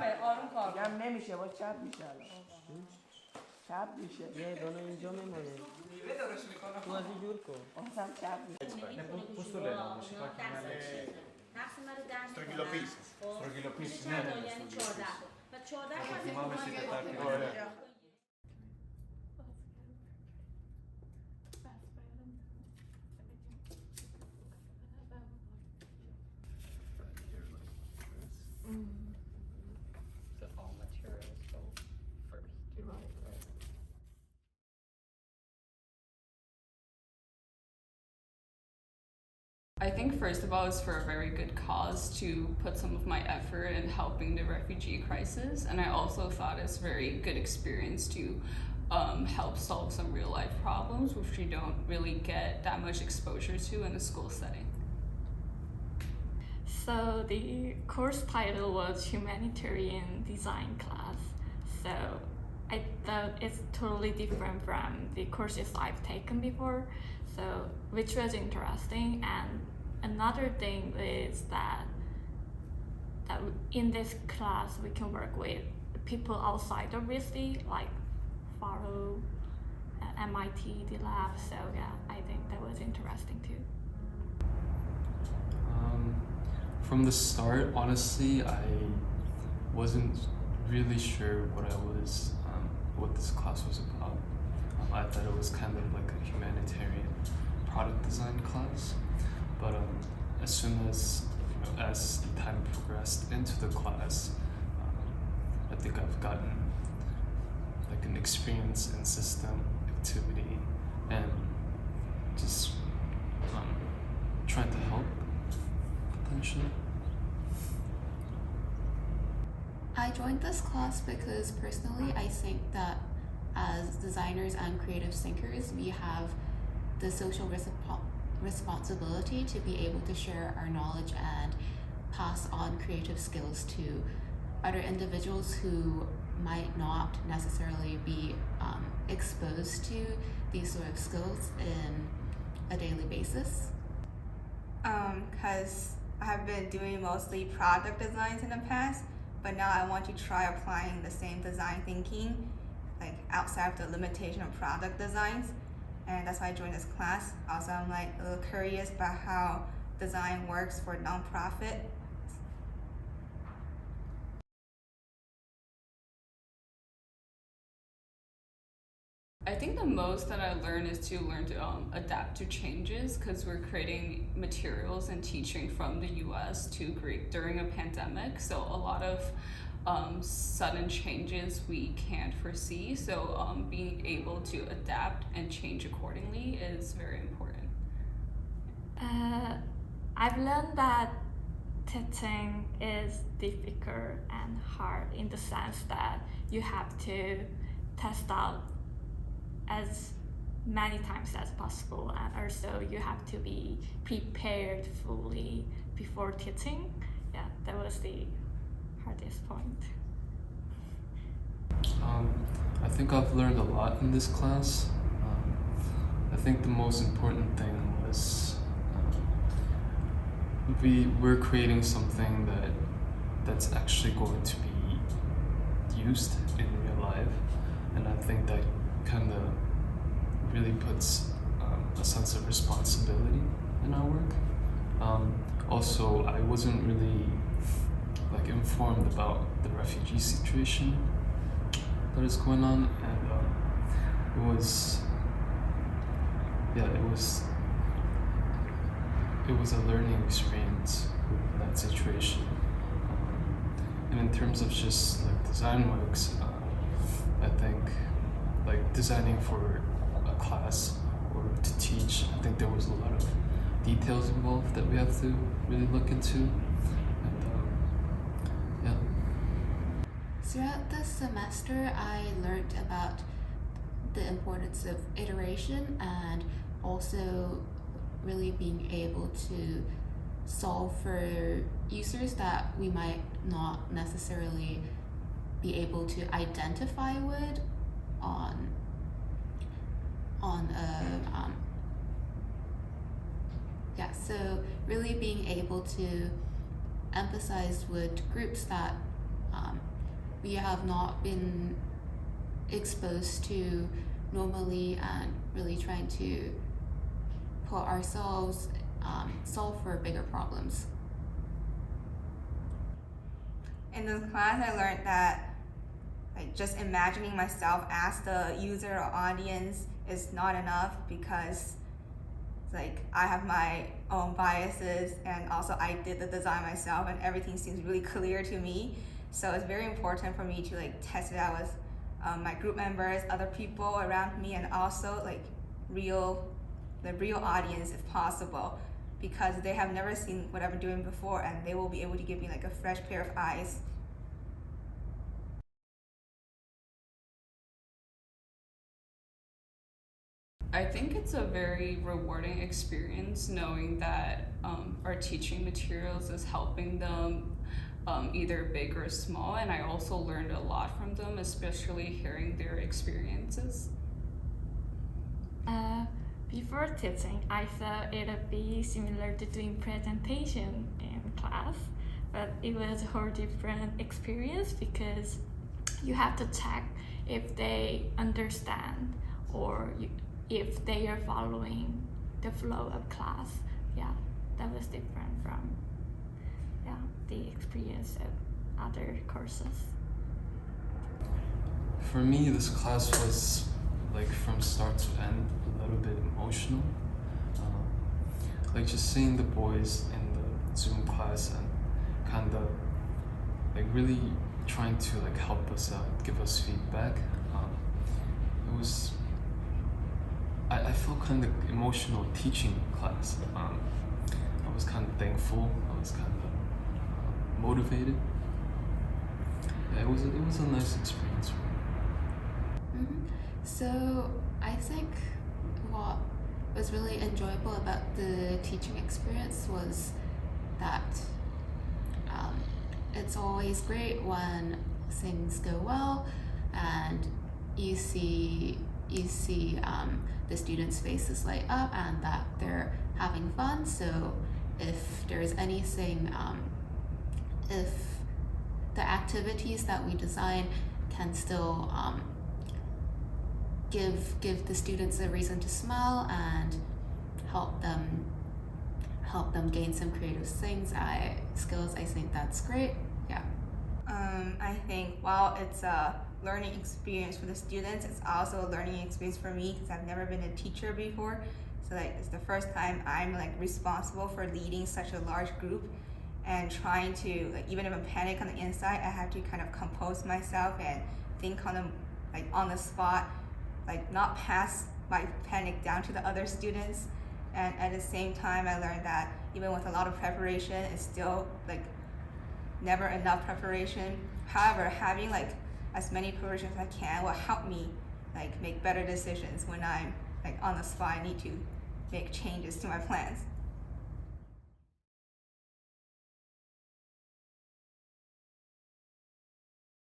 میگم نمیشه با چپ میشه چپ میشه یه دونه اینجا میمونه تو از این جور کن اونم چپ میشه Stringilopis. یعنی 14 و 14 So all materials go first. I think first of all it's for a very good cause to put some of my effort in helping the refugee crisis, and I also thought it's a very good experience to help solve some real life problems which you don't really get that much exposure to in a school setting. So the course title was Humanitarian Design class. So I thought it's totally different from the courses I've taken before, so which was interesting. And another thing is that in this class we can work with people outside of RISD, like Faro, MIT, the lab. So yeah, I think that was interesting too. From the start, honestly, I wasn't really sure what this class was about. I thought it was kind of like a humanitarian product design class, but as soon as as the time progressed into the class, I think I've gotten like an experience in system activity and just trying to help potentially. I joined this class because personally I think that as designers and creative thinkers, we have the social responsibility to be able to share our knowledge and pass on creative skills to other individuals who might not necessarily be exposed to these sort of skills in a daily basis. Because I have been doing mostly product designs in the past, but now I want to try applying the same design thinking, like outside of the limitation of product designs, and that's why I joined this class. Also, I'm like a little curious about how design works for nonprofit. I think the most that I learned is to learn to adapt to changes, because we're creating materials and teaching from the US to Greek during a pandemic. So a lot of sudden changes we can't foresee. So being able to adapt and change accordingly is very important. I've learned that teaching is difficult and hard in the sense that you have to test out as many times as possible, and also you have to be prepared fully before teaching. Yeah, that was the hardest point. I think I've learned a lot in this class. I think the most important thing was we're creating something that's actually going to be used in real life, and I think that kind of really puts a sense of responsibility in our work. Also, I wasn't really like informed about the refugee situation that is going on, and it was a learning experience in that situation. And in terms of just like design works, I think like designing for a class or to teach, I think there was a lot of details involved that we have to really look into. And yeah. Throughout this semester, I learned about the importance of iteration and also really being able to solve for users that we might not necessarily be able to identify with on so really being able to emphasize with groups that we have not been exposed to normally, and really trying to put ourselves solve for bigger problems. In this class, I learned that just imagining myself as the user or audience is not enough, because I have my own biases, and also I did the design myself and everything seems really clear to me. So it's very important for me to test it out with my group members, other people around me, and also the real audience if possible, because they have never seen what I've been doing before, and they will be able to give me a fresh pair of eyes. I think it's a very rewarding experience knowing that our teaching materials is helping them, either big or small, and I also learned a lot from them, especially hearing their experiences. Before teaching, I thought it would be similar to doing presentation in class, but it was a whole different experience because you have to check if they understand or if they are following the flow of class. Yeah, that was different from the experience of other courses. For me, this class was from start to end a little bit emotional. Just seeing the boys in the Zoom class and kind of really trying to help us out, give us feedback. It was, I felt kind of emotional teaching class. I was kind of thankful. I was kind of motivated. Yeah, it was a nice experience for me. Mm-hmm. So I think what was really enjoyable about the teaching experience was that it's always great when things go well and you see the students' faces light up and that they're having fun. So if there's anything, if the activities that we design can still give the students a reason to smile and help them gain some creative skills, I think that's great. Yeah. I think while it's a learning experience for the students, it's also a learning experience for me because I've never been a teacher before. So it's the first time I'm responsible for leading such a large group and trying to even if I'm panic on the inside, I have to kind of compose myself and think on the spot, not pass my panic down to the other students. And at the same time, I learned that even with a lot of preparation, it's still never enough preparation. However, having as many preparations as I can will help me make better decisions when I'm on the spot. I need to make changes to my plans.